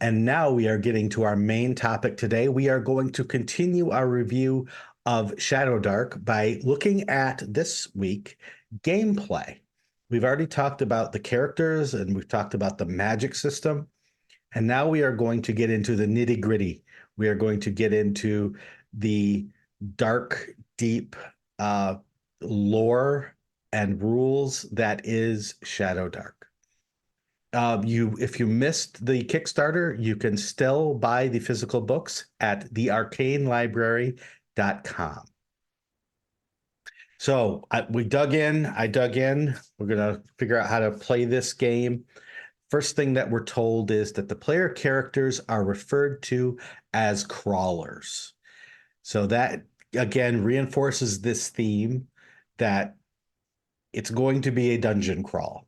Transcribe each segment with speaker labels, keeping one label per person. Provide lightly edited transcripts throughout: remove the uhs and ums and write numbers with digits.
Speaker 1: And now we are getting to our main topic today. We are going to continue our review of Shadowdark by looking at this week gameplay. We've already talked about the characters and we've talked about the magic system. And now we are going to get into the nitty gritty. We are going to get into the dark, deep lore and rules that is Shadowdark. If you missed the Kickstarter, you can still buy the physical books at thearcanelibrary.com. So we dug in. I dug in. We're going to figure out how to play this game. First thing that we're told is that the player characters are referred to as crawlers. So that, again, reinforces this theme that it's going to be a dungeon crawl.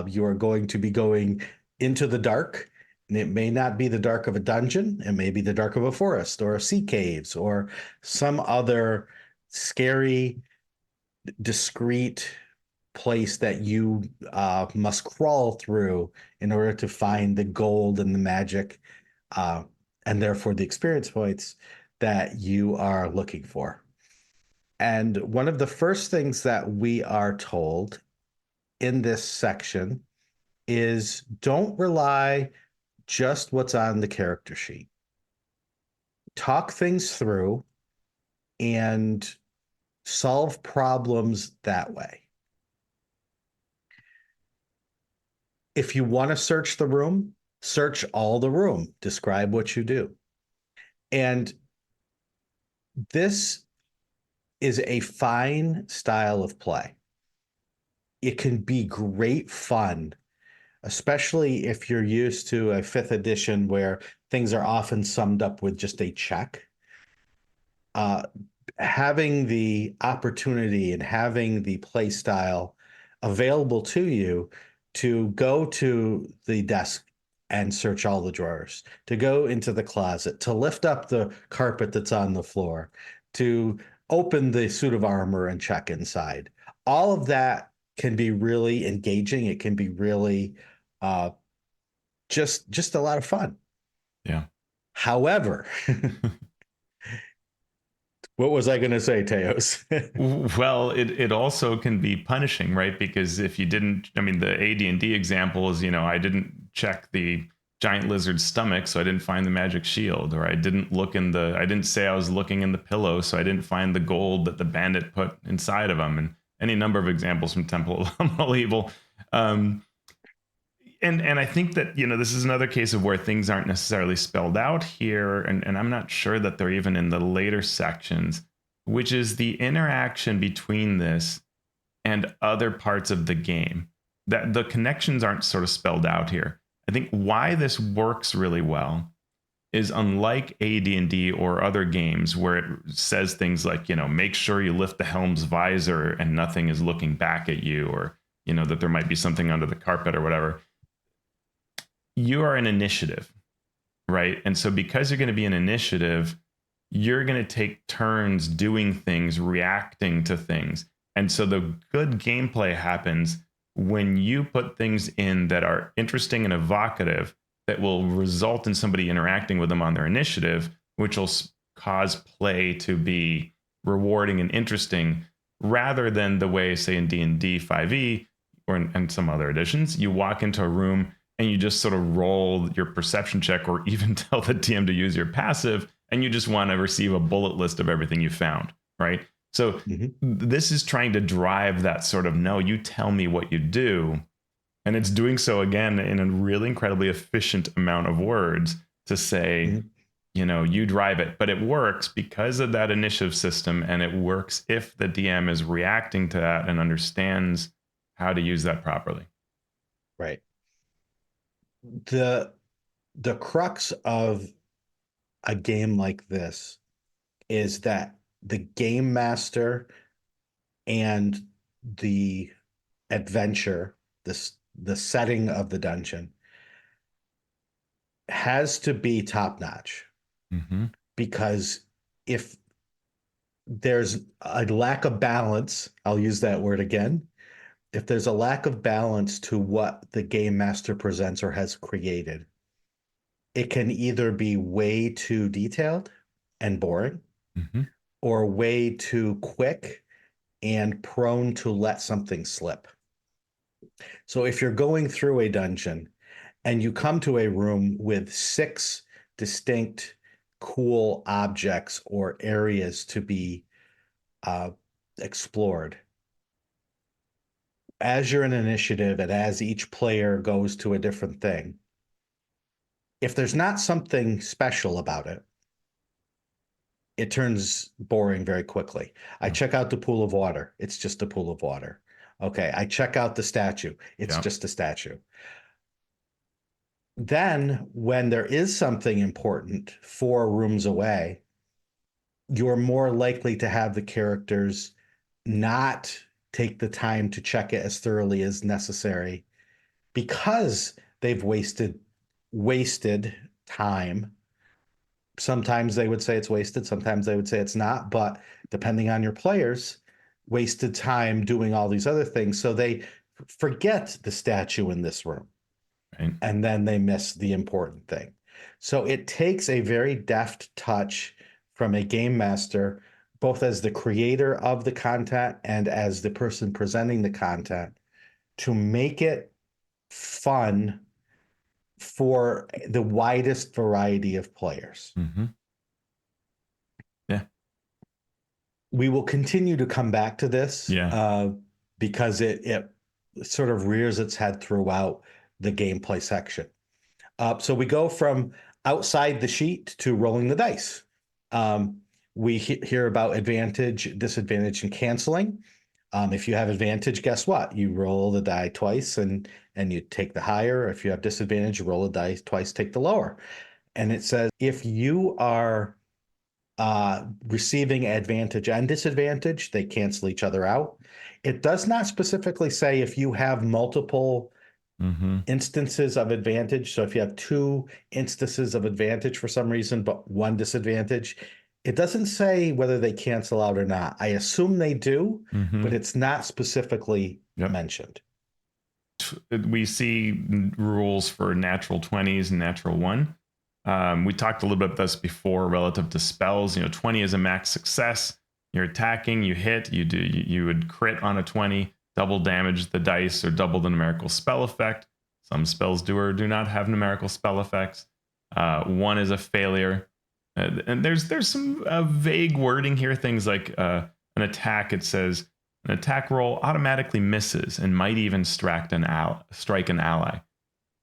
Speaker 1: You are going to be going into the dark, and it may not be the dark of a dungeon. It may be the dark of a forest or a sea caves or some other scary, discreet place that you must crawl through in order to find the gold and the magic, and therefore the experience points that you are looking for. And one of the first things that we are told in this section is don't rely just what's on the character sheet. Talk things through and solve problems that way. If you want to search the room, search all the room. Describe what you do. And this is a fine style of play. It can be great fun, especially if you're used to a 5th edition where things are often summed up with just a check. Having the opportunity and having the play style available to you to go to the desk and search all the drawers, to go into the closet, to lift up the carpet that's on the floor, to open the suit of armor and check inside. All of that can be really engaging. It can be really just a lot of fun.
Speaker 2: Yeah.
Speaker 1: However, what was I going to say, Teos?
Speaker 2: Well, it also can be punishing, right? Because if you didn't, I mean, the AD&D example is, I didn't check the giant lizard's stomach, so I didn't find the magic shield, or I didn't say I was looking in the pillow, so I didn't find the gold that the bandit put inside of him, and any number of examples from Temple of Elemental Evil. And I think that, this is another case of where things aren't necessarily spelled out here, and I'm not sure that they're even in the later sections, which is the interaction between this and other parts of the game. That the connections aren't sort of spelled out here. I think why this works really well is, unlike AD&D or other games where it says things like, make sure you lift the helm's visor and nothing is looking back at you, or, that there might be something under the carpet or whatever. You are an initiative, right? And so because you're going to be an initiative, you're going to take turns doing things, reacting to things. And so the good gameplay happens when you put things in that are interesting and evocative, that will result in somebody interacting with them on their initiative, which will cause play to be rewarding and interesting, rather than the way, say, in D&D 5e or in some other editions, you walk into a room and you just sort of roll your perception check, or even tell the DM to use your passive, and you just want to receive a bullet list of everything you found, right? So This is trying to drive that sort of, no, you tell me what you do. And it's doing so, again, in a really incredibly efficient amount of words to say, you drive it. But it works because of that initiative system, and it works if the DM is reacting to that and understands how to use that properly.
Speaker 1: Right. The crux of a game like this is that the game master and the adventure, the setting of the dungeon, has to be top notch. Because if there's a lack of balance, I'll use that word again, if there's a lack of balance to what the game master presents or has created, it can either be way too detailed and boring,
Speaker 2: Hmm.
Speaker 1: or way too quick and prone to let something slip. So if you're going through a dungeon and you come to a room with 6 distinct cool objects or areas to be uh, explored, as you're in initiative and as each player goes to a different thing, if there's not something special about it, it turns boring very quickly. I
Speaker 2: Yeah.
Speaker 1: check out the pool of water. It's just a pool of water. Okay. I check out the statue. It's
Speaker 2: Yeah.
Speaker 1: just a statue. Then, when there is something important 4 rooms away, you're more likely to have the characters not take the time to check it as thoroughly as necessary because they've wasted time. Sometimes they would say it's wasted, sometimes they would say it's not, but depending on your players, wasted time doing all these other things. So they forget the statue in this room
Speaker 2: Right.
Speaker 1: and then they miss the important thing. So it takes a very deft touch from a game master, both as the creator of the content and as the person presenting the content, to make it fun for the widest variety of players.
Speaker 2: Hmm. Yeah.
Speaker 1: We will continue to come back to this
Speaker 2: Yeah.
Speaker 1: because it sort of rears its head throughout the gameplay section. So we go from outside the sheet to rolling the dice. Um, we hear about advantage, disadvantage, and canceling. If you have advantage, guess what? You roll the die twice and you take the higher. If you have disadvantage, you roll the dice twice, take the lower. And it says if you are receiving advantage and disadvantage, they cancel each other out. It does not specifically say if you have multiple
Speaker 2: Hmm.
Speaker 1: instances of advantage. So if you have 2 instances of advantage for some reason, but 1 disadvantage, it doesn't say whether they cancel out or not. I assume they do,
Speaker 2: Hmm.
Speaker 1: but it's not specifically
Speaker 2: Yep.
Speaker 1: mentioned.
Speaker 2: We see rules for natural 20s and natural 1. We talked a little bit about this before relative to spells. 20 is a max success. You're attacking, you hit, you would crit on a 20, double damage the dice or double the numerical spell effect. Some spells do or do not have numerical spell effects. 1 is a failure. And there's some vague wording here. Things like an attack, it says an attack roll automatically misses and might even strike an ally.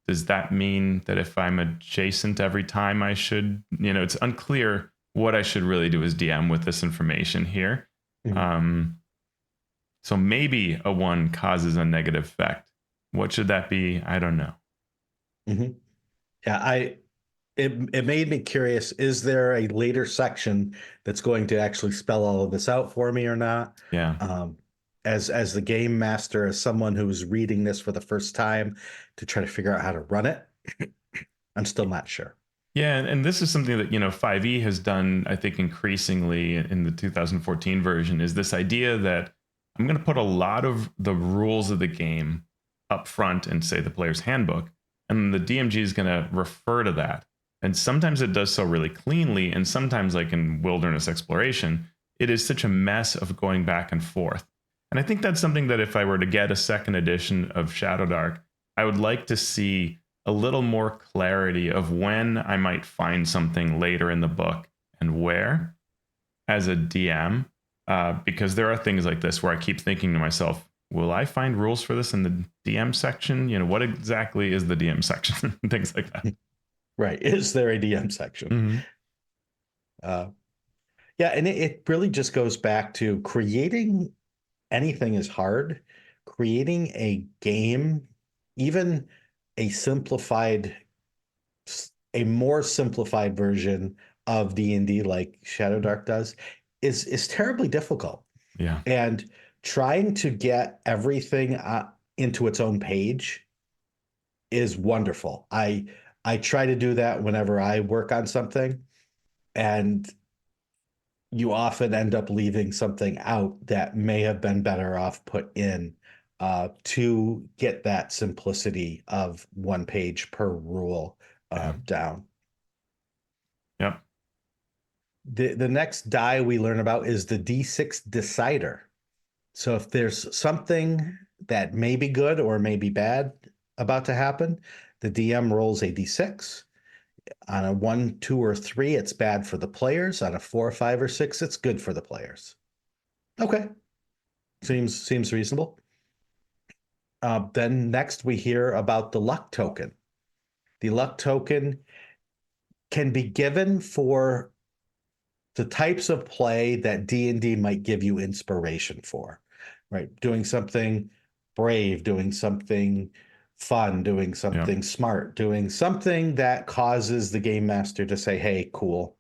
Speaker 2: Does that mean that if I'm adjacent every time I should, it's unclear what I should really do as DM with this information here.
Speaker 1: Mhm.
Speaker 2: So maybe a 1 causes a negative effect. What should that be? I don't know.
Speaker 1: Mhm. Yeah, it made me curious. Is there a later section that's going to actually spell all of this out for me or not?
Speaker 2: Yeah.
Speaker 1: As the game master, as someone who's reading this for the first time to try to figure out how to run it, I'm still not sure.
Speaker 2: Yeah, and this is something that 5e has done, I think, increasingly in the 2014 version. Is this idea that I'm going to put a lot of the rules of the game up front and say the player's handbook, and the DMG is going to refer to that. And sometimes it does so really cleanly, and sometimes, like in wilderness exploration, it is such a mess of going back and forth. And I think that's something that if I were to get a second edition of Shadowdark, I would like to see a little more clarity of when I might find something later in the book and where as a DM, because there are things like this where I keep thinking to myself, will I find rules for this in the DM section? What exactly is the DM section? Things like that.
Speaker 1: Right. Is there a DM section?
Speaker 2: Mm-hmm.
Speaker 1: Uh, yeah, and it really just goes back to creating anything is hard. Creating a game, even a simplified, a more simplified version of D&D like Shadowdark does, is terribly difficult.
Speaker 2: Yeah.
Speaker 1: And trying to get everything into its own page is wonderful. I try to do that whenever I work on something, and you often end up leaving something out that may have been better off put in to get that simplicity of 1 page per rule
Speaker 2: Yeah.
Speaker 1: down.
Speaker 2: Yep.
Speaker 1: The next die we learn about is the D6 decider. So if there's something that may be good or may be bad about to happen, the DM rolls a D6. On a 1, 2, or 3, it's bad for the players. On a 4, 5, or 6, it's good for the players. Okay. Seems reasonable. Then next we hear about the luck token. The luck token can be given for the types of play that D&D might give you inspiration for, right? Doing something brave, doing something fun, doing something smart, doing something that causes the game master to say, hey, cool.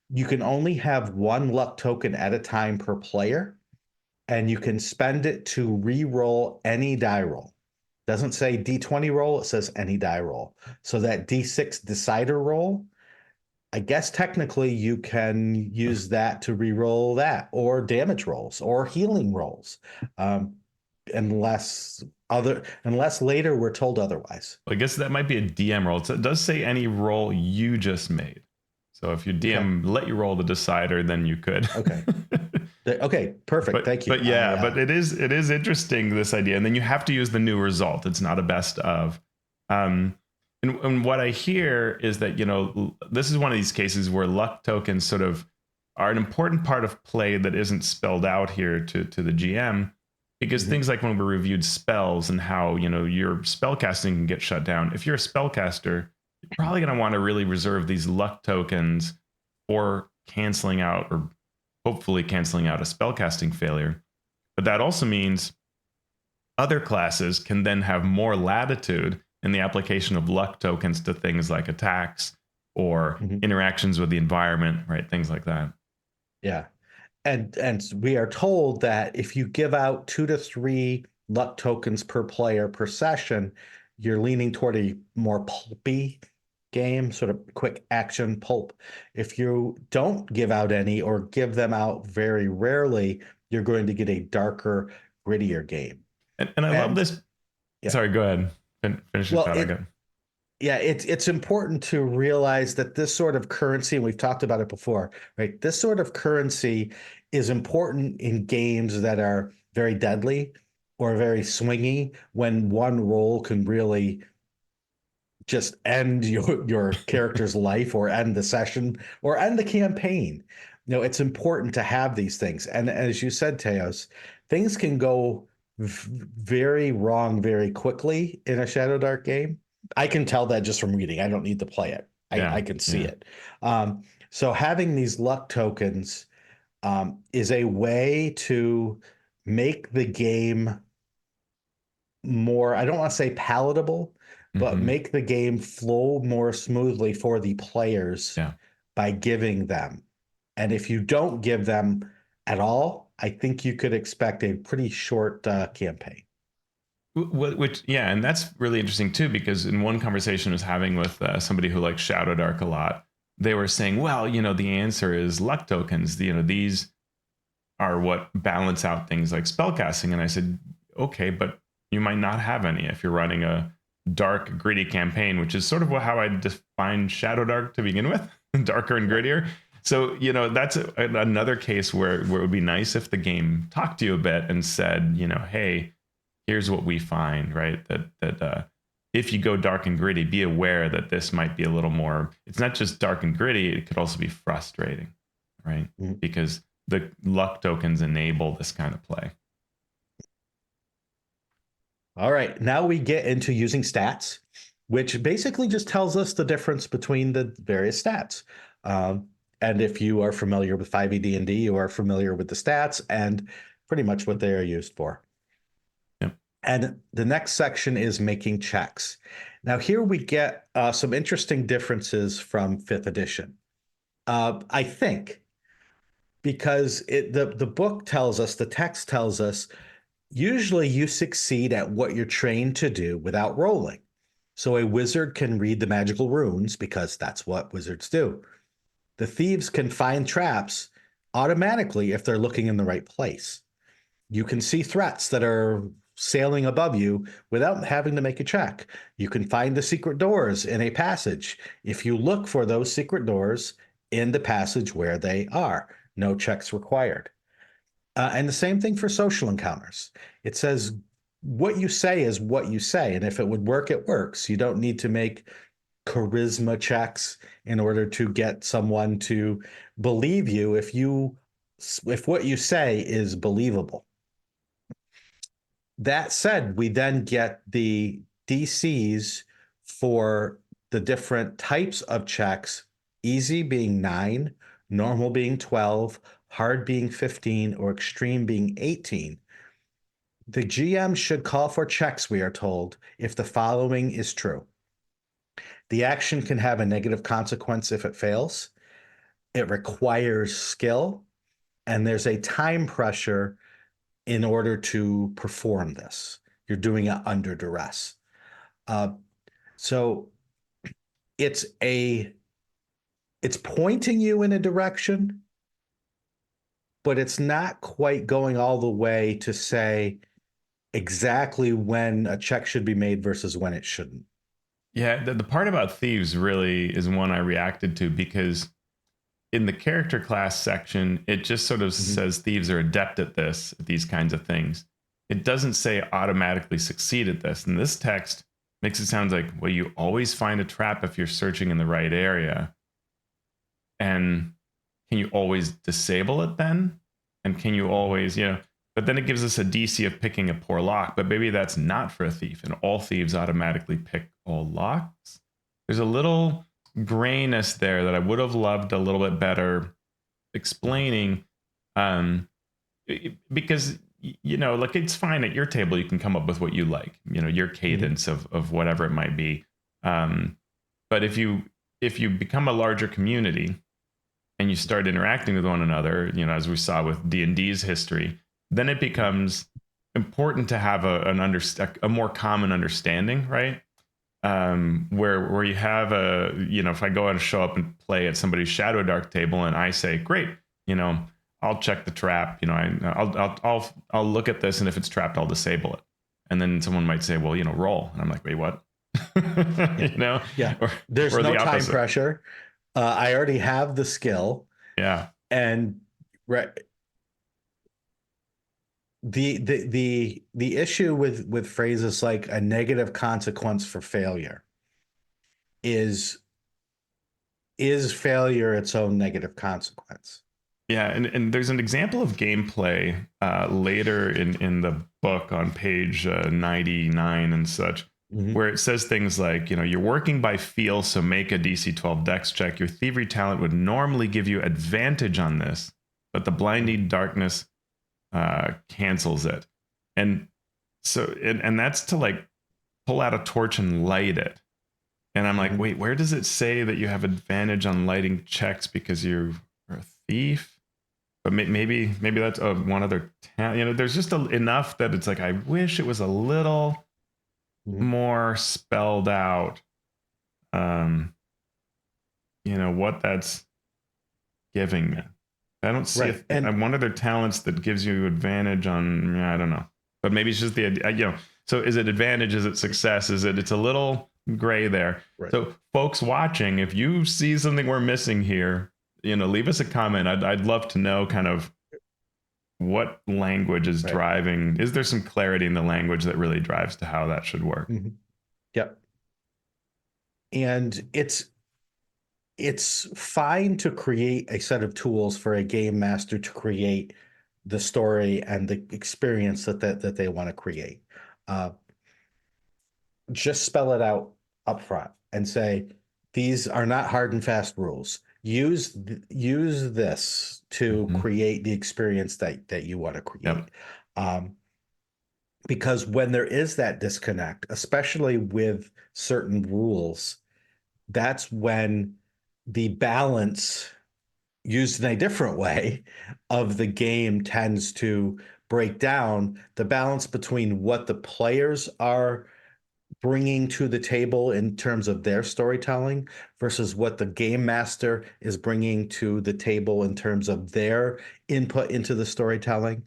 Speaker 1: You can only have one luck token at a time per player, and you can spend it to re-roll any die roll. Doesn't say D20 roll, it says any die roll. So that D6 decider roll, I guess technically you can use that to re-roll that, or damage rolls, or healing rolls, unless later we're told otherwise.
Speaker 2: Well, I guess that might be a DM roll. It does say any roll you just made. So if your DM let you roll the decider, then you could.
Speaker 1: Okay. Okay, perfect. Thank you.
Speaker 2: But yeah, but it is interesting, this idea. And then you have to use the new result. It's not a best of. And what I hear is that, this is one of these cases where luck tokens sort of are an important part of play that isn't spelled out here to the GM, because things like when we reviewed spells and how, your spellcasting can get shut down. If you're a spellcaster, you're probably going to want to really reserve these luck tokens for canceling out, or hopefully canceling out, a spellcasting failure. But that also means other classes can then have more latitude in the application of luck tokens to things like attacks or interactions with the environment, right? Things like that.
Speaker 1: Yeah. And we are told that if you give out 2 to 3 luck tokens per player per session, you're leaning toward a more pulpy game, sort of quick action pulp. If you don't give out any, or give them out very rarely, you're going to get a darker, grittier game.
Speaker 2: And I love this. Yeah. Sorry, go ahead. Finish your thought again.
Speaker 1: Yeah, it's important to realize that this sort of currency, and we've talked about it before, right? This sort of currency is important in games that are very deadly or very swingy, when one roll can really just end your character's life, or end the session, or end the campaign. It's important to have these things. And as you said, Teos, things can go very wrong very quickly in a Shadowdark game. I can tell that just from reading. I don't need to play it. I can see it. So having these luck tokens is a way to make the game more, I don't want to say palatable, but make the game flow more smoothly for the players by giving them. And if you don't give them at all, I think you could expect a pretty short campaign.
Speaker 2: And that's really interesting too, because in one conversation I was having with somebody who likes Shadowdark a lot, they were saying, well, the answer is luck tokens. These are what balance out things like spellcasting. And I said, okay, but you might not have any if you're running a dark, gritty campaign, which is sort of how I define Shadowdark to begin with, darker and grittier. So, that's another case where it would be nice if the game talked to you a bit and said, hey, here's what we find, right? That if you go dark and gritty, be aware that this might be a little more, it's not just dark and gritty, it could also be frustrating, right? Because the luck tokens enable this kind of play.
Speaker 1: All right, now we get into using stats, which basically just tells us the difference between the various stats. And if you are familiar with 5e/D&D, you are familiar with the stats and pretty much what they are used for. And the next section is making checks. Now here we get some interesting differences from 5th edition. I think, because the book tells us, the text tells us, usually you succeed at what you're trained to do without rolling. So a wizard can read the magical runes because that's what wizards do. The thieves can find traps automatically if they're looking in the right place. You can see threats that are sailing above you without having to make a check. You can find the secret doors in a passage if you look for those secret doors in the passage where they are. No checks required. And the same thing for social encounters. It says what you say is what you say. And if it would work, it works. You don't need to make charisma checks in order to get someone to believe you if what you say is believable. That said, we then get the DCs for the different types of checks, easy being 9, normal being 12, hard being 15, or extreme being 18. The GM should call for checks, we are told, if the following is true. The action can have a negative consequence if it fails. It requires skill, and there's a time pressure in order to perform this. You're doing it under duress. So it's pointing you in a direction, but it's not quite going all the way to say exactly when a check should be made versus when it shouldn't.
Speaker 2: Yeah, the part about thieves really is one I reacted to, because in the character class section, it just sort of says thieves are adept at this, at these kinds of things. It doesn't say automatically succeed at this. And this text makes it sound like, well, you always find a trap if you're searching in the right area. And can you always disable it then? And can you always, but then it gives us a DC of picking a poor lock, but maybe that's not for a thief, and all thieves automatically pick all locks. There's a little grayness there that I would have loved a little bit better explaining, because like, it's fine at your table, you can come up with what you like, your cadence of whatever it might be. But if you become a larger community and you start interacting with one another, as we saw with D&D's history, then it becomes important to have a more common understanding, right? Where you have if I go out and show up and play at somebody's Shadowdark table and I say, great, I'll check the trap, I'll look at this, and if it's trapped, I'll disable it. And then someone might say, well, roll. And I'm like, wait, what?
Speaker 1: Yeah.
Speaker 2: Or,
Speaker 1: there's
Speaker 2: or
Speaker 1: no
Speaker 2: the
Speaker 1: time
Speaker 2: opposite.
Speaker 1: pressure. I already have the skill.
Speaker 2: Yeah.
Speaker 1: And the issue with phrases like a negative consequence for failure is failure its own negative consequence.
Speaker 2: Yeah, and there's an example of gameplay later in the book on page 99 and such, where it says things like, you're working by feel, so make a DC 12 dex check. Your thievery talent would normally give you advantage on this, but the blinding darkness cancels it. And so, and that's to like pull out a torch and light it. And I'm like, wait, where does it say that you have advantage on lighting checks because you're a thief? But maybe that's one other there's just enough that it's like, I wish it was a little more spelled out, what that's giving me. I don't see one of their talents that gives you advantage on, I don't know, but maybe it's just the idea, so is it advantage? Is it success? It's a little gray there. Right. So folks watching, if you see something we're missing here, leave us a comment. I'd love to know kind of what language is driving. Is there some clarity in the language that really drives to how that should work?
Speaker 1: Yep. And it's fine to create a set of tools for a game master to create the story and the experience that they want to create. Just spell it out up front and say, these are not hard and fast rules. Use this to create the experience that you want to create. Because when there is that disconnect, especially with certain rules, that's when the balance used in a different way of the game tends to break down. The balance between what the players are bringing to the table in terms of their storytelling versus what the game master is bringing to the table in terms of their input into the storytelling.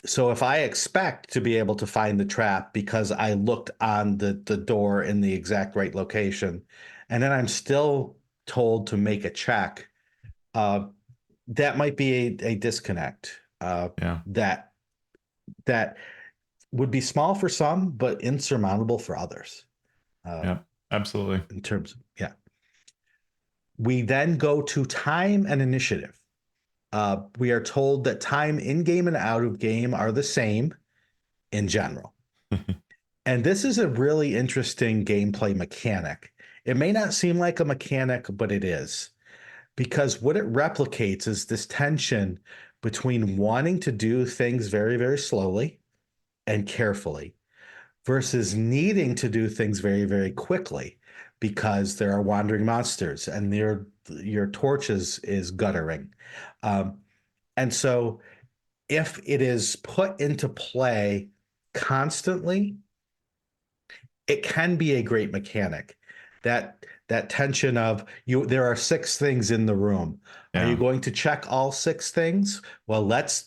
Speaker 1: So if I expect to be able to find the trap because I looked on the door in the exact right location, and then I'm still told to make a check, uh, that might be a disconnect.
Speaker 2: Yeah.
Speaker 1: That that would be small for some, but insurmountable for others. Uh,
Speaker 2: Yeah. Absolutely.
Speaker 1: in terms, yeah. We then go to time and initiative. We are told that time in game and out of game are the same in general. And this is a really interesting gameplay mechanic. It may not seem like a mechanic, but it is. Because what it replicates is this tension between wanting to do things very, very slowly and carefully versus needing to do things very, very quickly because there are wandering monsters and your torch is guttering. Um, and so if it is put into play constantly, it can be a great mechanic. That tension of you, there are six things in the room. Are you
Speaker 2: Yeah.
Speaker 1: going to check all six things? Well, let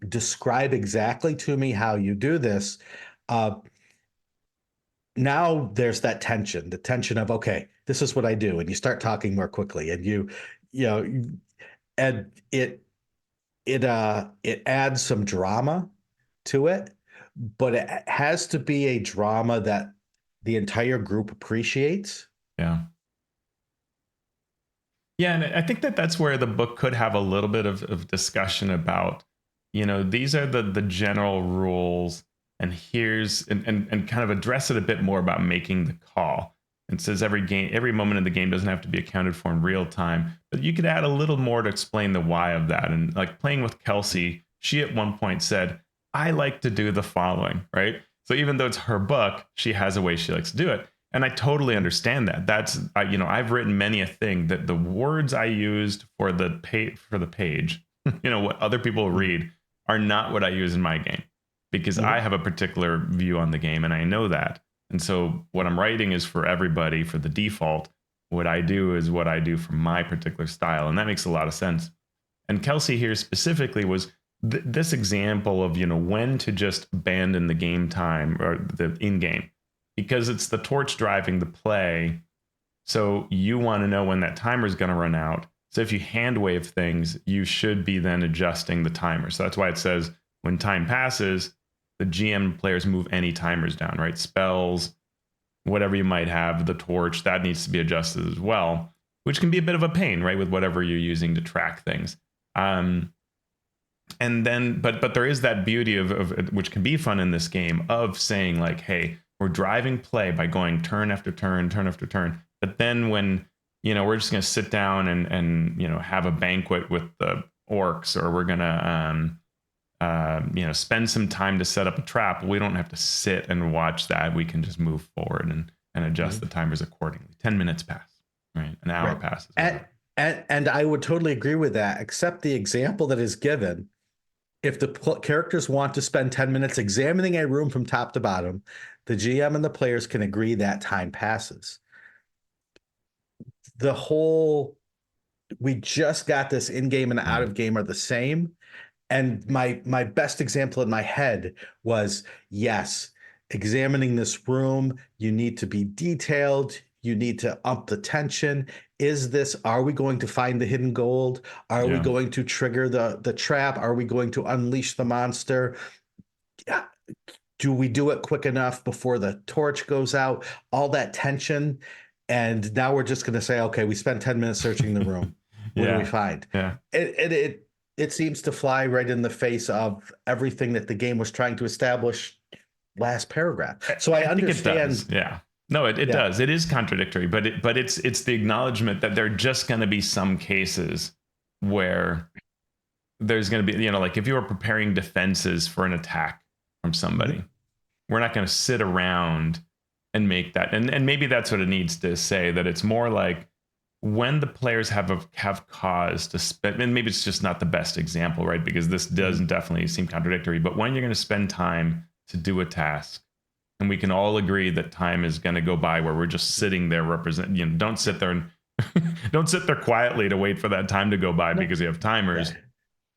Speaker 1: describe exactly to me how you do this. Uh, Now there's that tension, the tension of, okay, this is what I do, and you start talking more quickly, and you know, and it adds some drama to it, but it has to be a drama that the entire group appreciates.
Speaker 2: Yeah. Yeah, and I think that that's where the book could have a little bit of discussion about, these are the general rules, and here's and kind of address it a bit more about making the call. It says every moment in the game doesn't have to be accounted for in real time, but you could add a little more to explain the why of that. And like playing with Kelsey, she at one point said, "I like to do the following," right? So even though it's her book, she has a way she likes to do it. And I totally understand that. That's I've written many a thing that the words I used for the page, what other people read are not what I use in my game because I
Speaker 1: Mhm.
Speaker 2: have a particular view on the game and I know that. And so what I'm writing is for everybody for the default. What I do is what I do for my particular style, and that makes a lot of sense. And Kelsey here specifically was this example of when to just abandon the game time or the in game because it's the torch driving the play. So you want to know when that timer is going to run out. So if you hand wave things, you should be then adjusting the timer. So that's why it says when time passes, the GM players move any timers down, right? Spells, whatever you might have, the torch, that needs to be adjusted as well, which can be a bit of a pain, right? With whatever you're using to track things. And then, but there is that beauty of which can be fun in this game of saying like, hey, we're driving play by going turn after turn, turn after turn. But then when we're just going to sit down and have a banquet with the orcs, or we're going to spend some time to set up a trap, we don't have to sit and watch that. We can just move forward and adjust the
Speaker 1: Mhm.
Speaker 2: timers accordingly. 10 minutes pass, right? An hour
Speaker 1: Right.
Speaker 2: passes.
Speaker 1: And I would totally agree with that, except the example that is given. If the characters want to spend 10 minutes examining a room from top to bottom, the GM and the players can agree that time passes. The whole, we just got this in game and out
Speaker 2: Mm.
Speaker 1: of game are the same. And my best example in my head was, yes, examining this room, you need to be detailed, you need to up the tension. Are we going to find the hidden gold? Are we
Speaker 2: Yeah.
Speaker 1: going to trigger the trap? Are we going to unleash the monster? Yeah. Do we do it quick enough before the torch goes out? All that tension. And now we're just going to say, okay, we spent 10 minutes searching the room. What do we
Speaker 2: Yeah.
Speaker 1: find?
Speaker 2: Yeah.
Speaker 1: It seems to fly right in the face of everything that the game was trying to establish last paragraph. So I
Speaker 2: I think it does.
Speaker 1: understand.
Speaker 2: Yeah. No, it
Speaker 1: Yeah.
Speaker 2: does. It is contradictory, but it's the acknowledgement that there are just going to be some cases where there's going to be, like if you were preparing defenses for an attack from somebody,
Speaker 1: Mhm.
Speaker 2: we're not going to sit around and make that. And maybe that's what it needs to say, that it's more like when the players have cause to spend, and maybe it's just not the best example, right? Because this does
Speaker 1: Mhm.
Speaker 2: definitely seem contradictory, but when you're going to spend time to do a task, and we can all agree that time is going to go by where we're just sitting there don't sit there and don't sit there quietly to wait for that time to go by
Speaker 1: No.
Speaker 2: because you have timers.
Speaker 1: Yeah.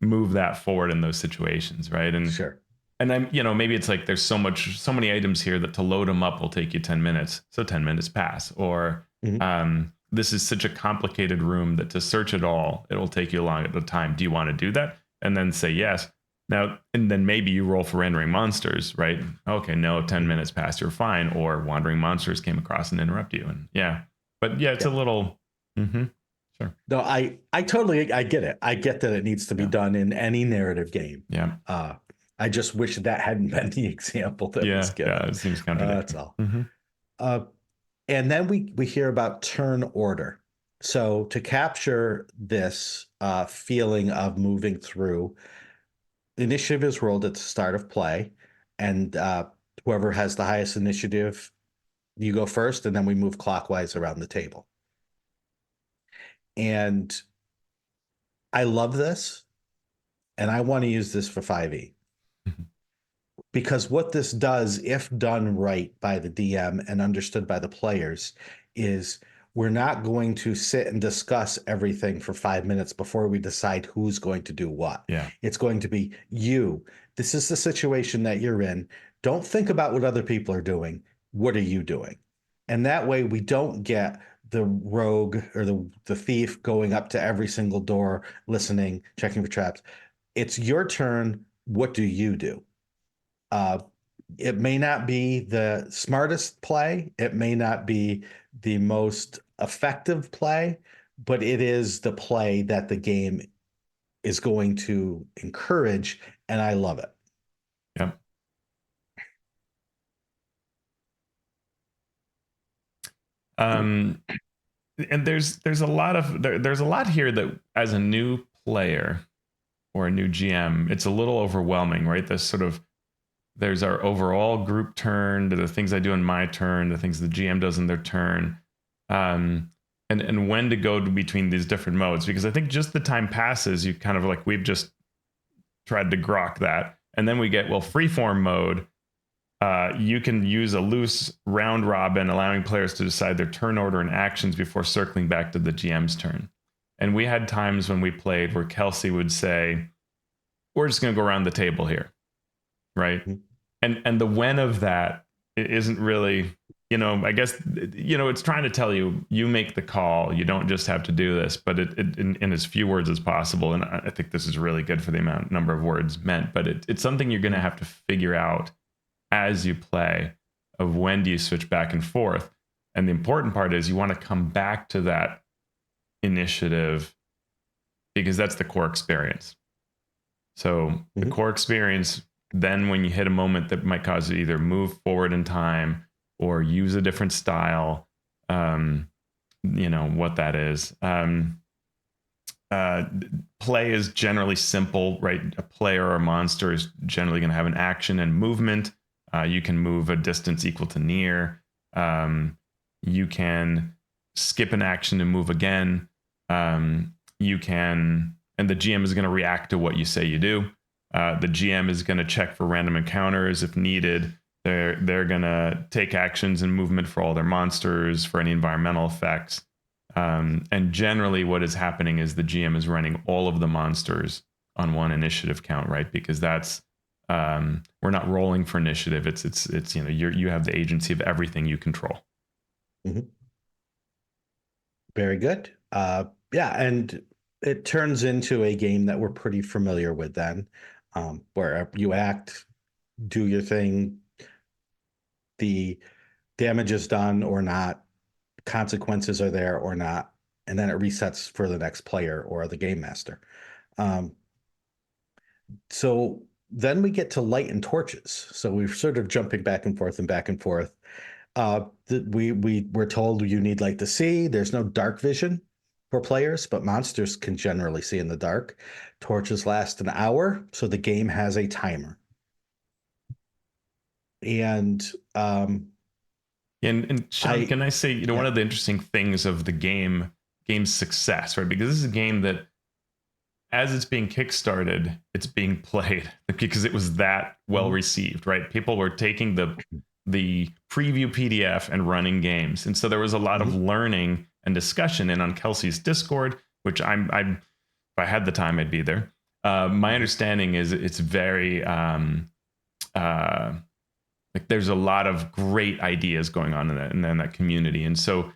Speaker 2: move that forward in those situations, right?
Speaker 1: Sure.
Speaker 2: And I'm, maybe it's like there's so many items here that to load them up will take you 10 minutes. So 10 minutes pass. Or
Speaker 1: Mhm.
Speaker 2: this is such a complicated room that to search it all, it will take you a long time. Do you want to do that? And then say yes. Now, and then maybe you roll for rendering monsters, right? Okay, no, 10 minutes passed, you're fine. Or wandering monsters came across and interrupt you. And yeah. But yeah, it's a little. Sure.
Speaker 1: No, I totally I get it. I get that it needs to be done in any narrative game.
Speaker 2: Yeah.
Speaker 1: I just wish that hadn't been the example that was given.
Speaker 2: Yeah, it seems contradictory.
Speaker 1: That's all. And then we hear about turn order. So to capture this feeling of moving through, initiative is rolled at the start of play, and whoever has the highest initiative, you go first, and then we move clockwise around the table. And I love this, and I want to use this for 5e. Because what this does, if done right by the DM and understood by the players, is we're not going to sit and discuss everything for 5 minutes before we decide who's going to do what.
Speaker 2: Yeah.
Speaker 1: It's going to be you. This is the situation that you're in. Don't think about what other people are doing. What are you doing? And that way we don't get the rogue or the thief going up to every single door, listening, checking for traps. It's your turn. What do you do? It may not be the smartest play. It may not be the most effective play, but it is the play that the game is going to encourage, and I love it.
Speaker 2: Yep. And there's a lot here that as a new player or a new GM, it's a little overwhelming, right? There's our overall group turn, to the things I do in my turn, the things the GM does in their turn, and when to go between these different modes. Because I think just the time passes, you kind of like, we've just tried to grok that. And then we get, freeform mode. You can use a loose round robin, allowing players to decide their turn order and actions before circling back to the GM's turn. And we had times when we played where Kelsey would say, we're just going to go around the table here. Right. Mm-hmm. And the when of that isn't really, I guess, it's trying to tell you, you make the call. You don't just have to do this, but it in as few words as possible. And I think this is really good for the number of words meant, but it's something you're going to have to figure out as you play, of when do you switch back and forth. And the important part is you want to come back to that initiative, because that's the core experience. So the core experience, then when you hit a moment that might cause you to either move forward in time or use a different style, what that is. Play is generally simple, right? A player or a monster is generally going to have an action and movement. You can move a distance equal to near. You can skip an action and move again. You can, and the GM is going to react to what you say you do. The GM is going to check for random encounters if needed. They're going to take actions and movement for all their monsters, for any environmental effects. And generally what is happening is the GM is running all of the monsters on one initiative count, right? Because that's, we're not rolling for initiative. It's you have the agency of everything you control.
Speaker 1: Mm-hmm. Very good. Yeah, and it turns into a game that we're pretty familiar with then, where you act, do your thing, the damage is done or not, consequences are there or not, and then it resets for the next player or the game master. So then we get to light and torches. So we're sort of jumping back and forth and back and forth. We're told you need light to see. There's no dark vision for players, but monsters can generally see in the dark. Torches last an hour, so the game has a timer. And
Speaker 2: Shawn, can I say, one of the interesting things of the game's success, right? Because this is a game that, as it's being kickstarted, it's being played because it was that well received, right? People were taking the preview PDF and running games, and so there was a lot of learning and discussion. And on Kelsey's Discord, which if I had the time, I'd be there. My understanding is it's very like there's a lot of great ideas going on in that community, and so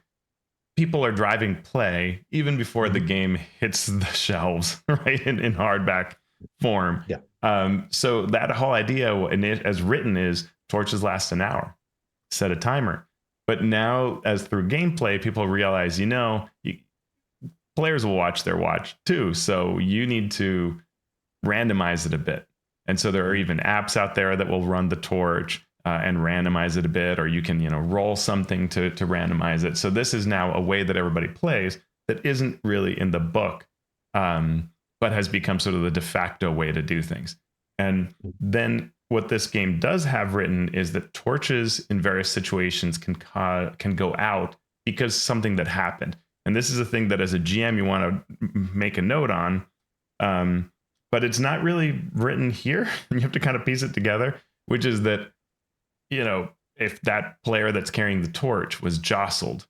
Speaker 2: people are driving play even before the game hits the shelves, right? In hardback form.
Speaker 1: Yeah.
Speaker 2: So that whole idea, and it, as written, is torches last an hour. Set a timer. But now, as through gameplay, people realize, players will watch their watch too. So you need to randomize it a bit. And so there are even apps out there that will run the torch and randomize it a bit, or you can, roll something to randomize it. So this is now a way that everybody plays that isn't really in the book, but has become sort of the de facto way to do things. And then what this game does have written is that torches in various situations can go out because something that happened. And this is a thing that as a GM you want to make a note on, but it's not really written here. You have to kind of piece it together, which is that, if that player that's carrying the torch was jostled,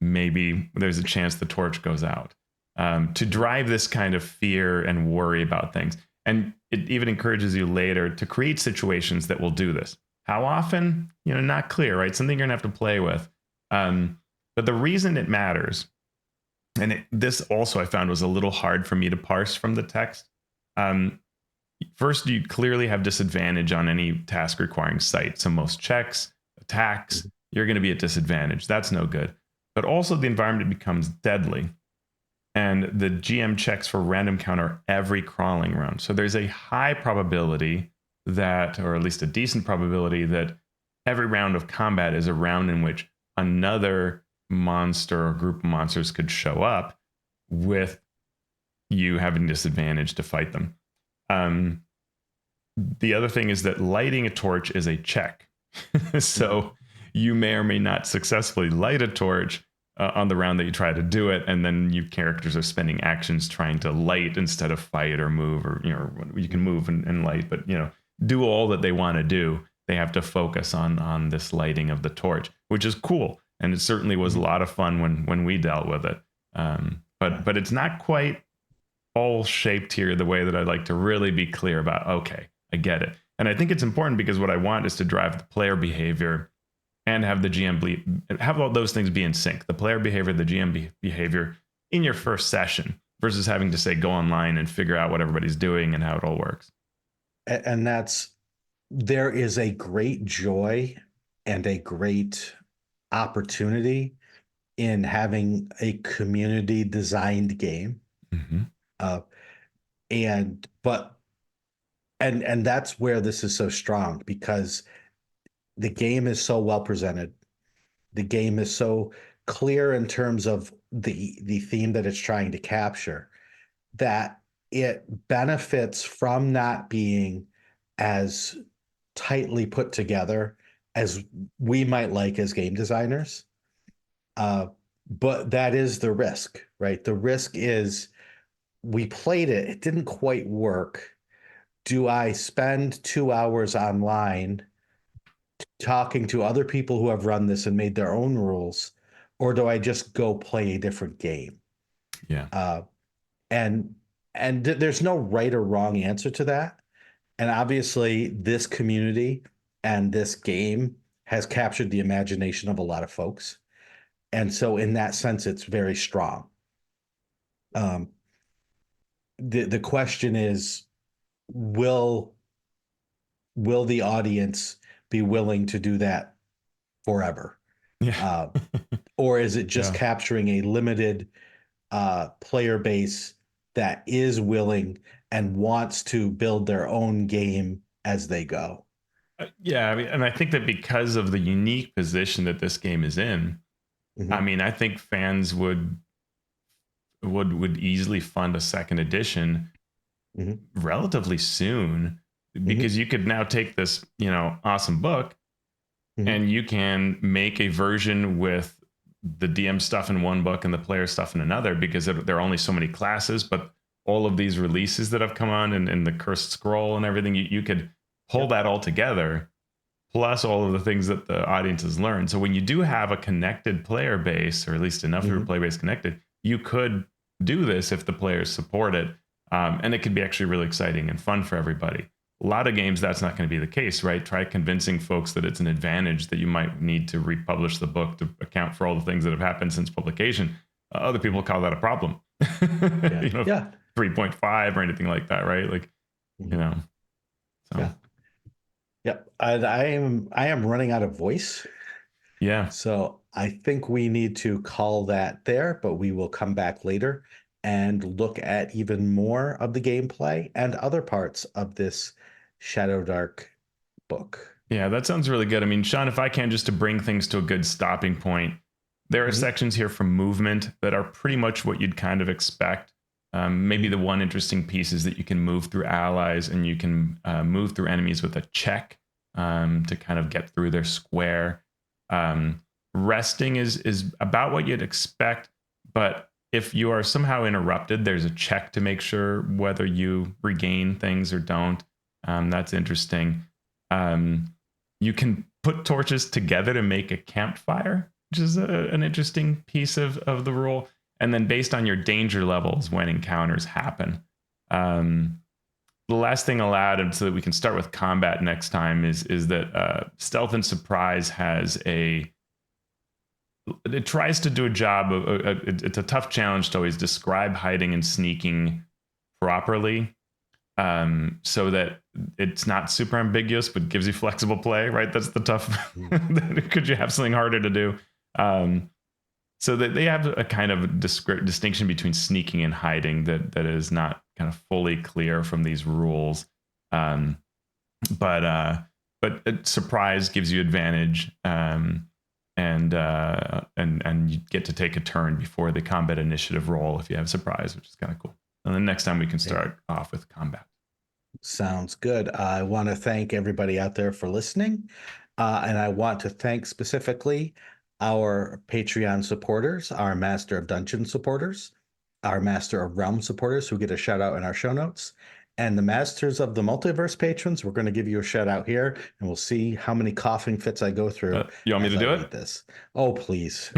Speaker 2: maybe there's a chance the torch goes out, to drive this kind of fear and worry about things. And it even encourages you later to create situations that will do this. How often, not clear, right? Something you're gonna have to play with. But the reason it matters, and this also I found was a little hard for me to parse from the text. First, you clearly have disadvantage on any task requiring sight. So most checks, attacks, you're going to be at disadvantage. That's no good. But also the environment becomes deadly. And the GM checks for random counter every crawling round. So there's a high probability that, or at least a decent probability, that every round of combat is a round in which another monster or group of monsters could show up with you having disadvantage to fight them. The other thing is that lighting a torch is a check. So you may or may not successfully light a torch on the round that you try to do it, and then your characters are spending actions trying to light instead of fight or move, or you can move and light, but do all that they want to do. They have to focus on this lighting of the torch, which is cool, and it certainly was a lot of fun when we dealt with it. But it's not quite all shaped here the way that I'd like to really be clear about. Okay, I get it, and I think it's important because what I want is to drive the player behavior and have the GM have all those things be in sync. The player behavior, the GM behavior in your first session versus having to say go online and figure out what everybody's doing and how it all works.
Speaker 1: And there is a great joy and a great opportunity in having a community designed game. And that's where this is so strong, because the game is so well presented. The game is so clear in terms of the theme that it's trying to capture, that it benefits from not being as tightly put together as we might like as game designers. But that is the risk, right? The risk is we played it, it didn't quite work. Do I spend 2 hours online talking to other people who have run this and made their own rules, or do I just go play a different game?
Speaker 2: Yeah.
Speaker 1: And there's no right or wrong answer to that. And obviously this community and this game has captured the imagination of a lot of folks. And so in that sense, it's very strong. The question is, will the audience be willing to do that forever?
Speaker 2: Yeah.
Speaker 1: Or is it just capturing a limited player base that is willing and wants to build their own game as they go?
Speaker 2: Yeah, I mean, and I think that because of the unique position that this game is in, I mean, I think fans would easily fund a second edition relatively soon, because you could now take this, awesome book and you can make a version with the DM stuff in one book and the player stuff in another, because there are only so many classes, but all of these releases that have come on and the Cursed Scroll and everything, you could pull that all together, plus all of the things that the audience has learned. So when you do have a connected player base, or at least enough of your player base connected, you could do this if the players support it. And it could be actually really exciting and fun for everybody. A lot of games, that's not going to be the case, right? Try convincing folks that it's an advantage that you might need to republish the book to account for all the things that have happened since publication. Other people call that a problem.
Speaker 1: Yeah.
Speaker 2: You know,
Speaker 1: Yeah.
Speaker 2: 3.5 or anything like that, right? Like,
Speaker 1: Mhm.
Speaker 2: you know, so
Speaker 1: Yeah. Yep. And I am running out of voice.
Speaker 2: yeah.
Speaker 1: So I think we need to call that there, but we will come back later and look at even more of the gameplay and other parts of this Shadowdark book.
Speaker 2: Yeah, that sounds really good. I mean, Shawn, if I can, just to bring things to a good stopping point, there are
Speaker 1: Mhm.
Speaker 2: sections here from movement that are pretty much what you'd kind of expect. Maybe the one interesting piece is that you can move through allies and you can move through enemies with a check to kind of get through their square. Resting is about what you'd expect, but if you are somehow interrupted, there's a check to make sure whether you regain things or don't. That's interesting. You can put torches together to make a campfire, which is an interesting piece of the rule. And then based on your danger levels when encounters happen. The last thing I'll add, and so that we can start with combat next time, is that stealth and surprise has it tries to do a job of it's a tough challenge to always describe hiding and sneaking properly, so that it's not super ambiguous but gives you flexible play, right? That's the tough. Could you have something harder to do? So that they have a kind of distinction between sneaking and hiding that is not kind of fully clear from these rules. But surprise gives you advantage, and you get to take a turn before the combat initiative roll if you have surprise, which is kind of cool. And then next time we can start off with combat.
Speaker 1: Sounds good. I want to thank everybody out there for listening. And I want to thank specifically our Patreon supporters, our Master of Dungeon supporters, our Master of Realm supporters who get a shout out in our show notes, and the Masters of the Multiverse patrons. We're going to give you a shout out here, and we'll see how many coughing fits I go through.
Speaker 2: You want me to do
Speaker 1: read
Speaker 2: it?
Speaker 1: This. Oh, please.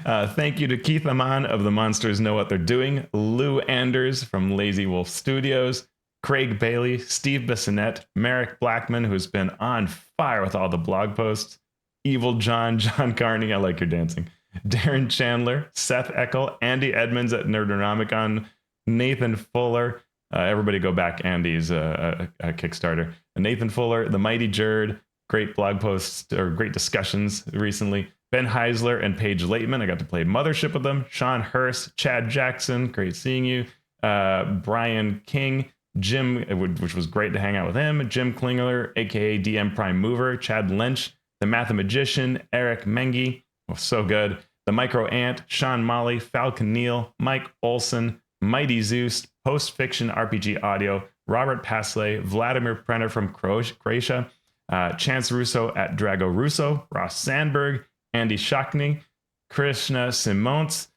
Speaker 2: Thank you to Keith Amon of The Monsters Know What They're Doing, Lou Anders from Lazy Wolf Studios, Craig Bailey, Steve Bissonette, Merrick Blackman, who's been on fire with all the blog posts, Evil John Carney, I like your dancing, Darren Chandler, Seth Eckel, Andy Edmonds at Nerdonomicon, Nathan Fuller, everybody go back, Andy's a Kickstarter, Nathan Fuller, The Mighty Jerd, great blog posts or great discussions recently, Ben Heisler and Paige Laitman, I got to play Mothership with them, Sean Hurst, Chad Jackson, great seeing you, Brian King, Jim, which was great to hang out with him, Jim Klingler, aka DM Prime Mover, Chad Lynch, the Mathemagician, Eric Mengi, so good, the Micro Ant, Sean Molly, Falcon Neal, Mike Olson, Mighty Zeus, Post Fiction RPG Audio, Robert Pasley, Vladimir Prenner from Croatia, Chance Russo at Drago Russo, Ross Sandberg, Andy Shockney, Krishna Simons,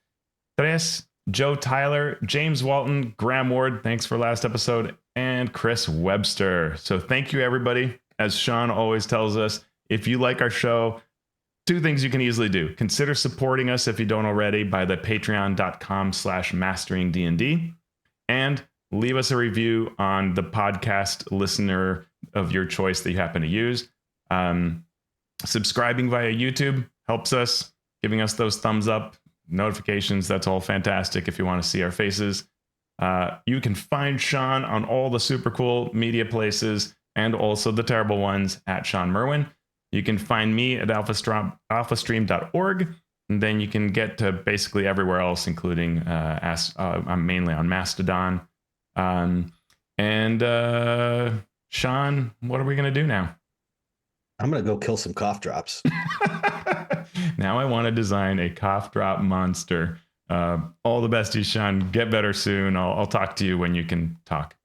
Speaker 2: Tres, Joe Tyler, James Walton, Graham Ward, thanks for last episode, and Chris Webster. So thank you, everybody. As Shawn always tells us, if you like our show, two things you can easily do. Consider supporting us if you don't already by the patreon.com/masteringdnd, and leave us a review on the podcast listener of your choice that you happen to use. Subscribing via YouTube helps us, giving us those thumbs up, notifications. That's all fantastic if you want to see our faces. You can find Shawn on all the super cool media places and also the terrible ones at Shawn Merwin. You can find me at alphastream.org, and then you can get to basically everywhere else, including I'm mainly on Mastodon. And Shawn, what are we going to do now?
Speaker 1: I'm going to go kill some cough drops.
Speaker 2: Now I want to design a cough drop monster. All the best to you, Shawn. Get better soon. I'll talk to you when you can talk.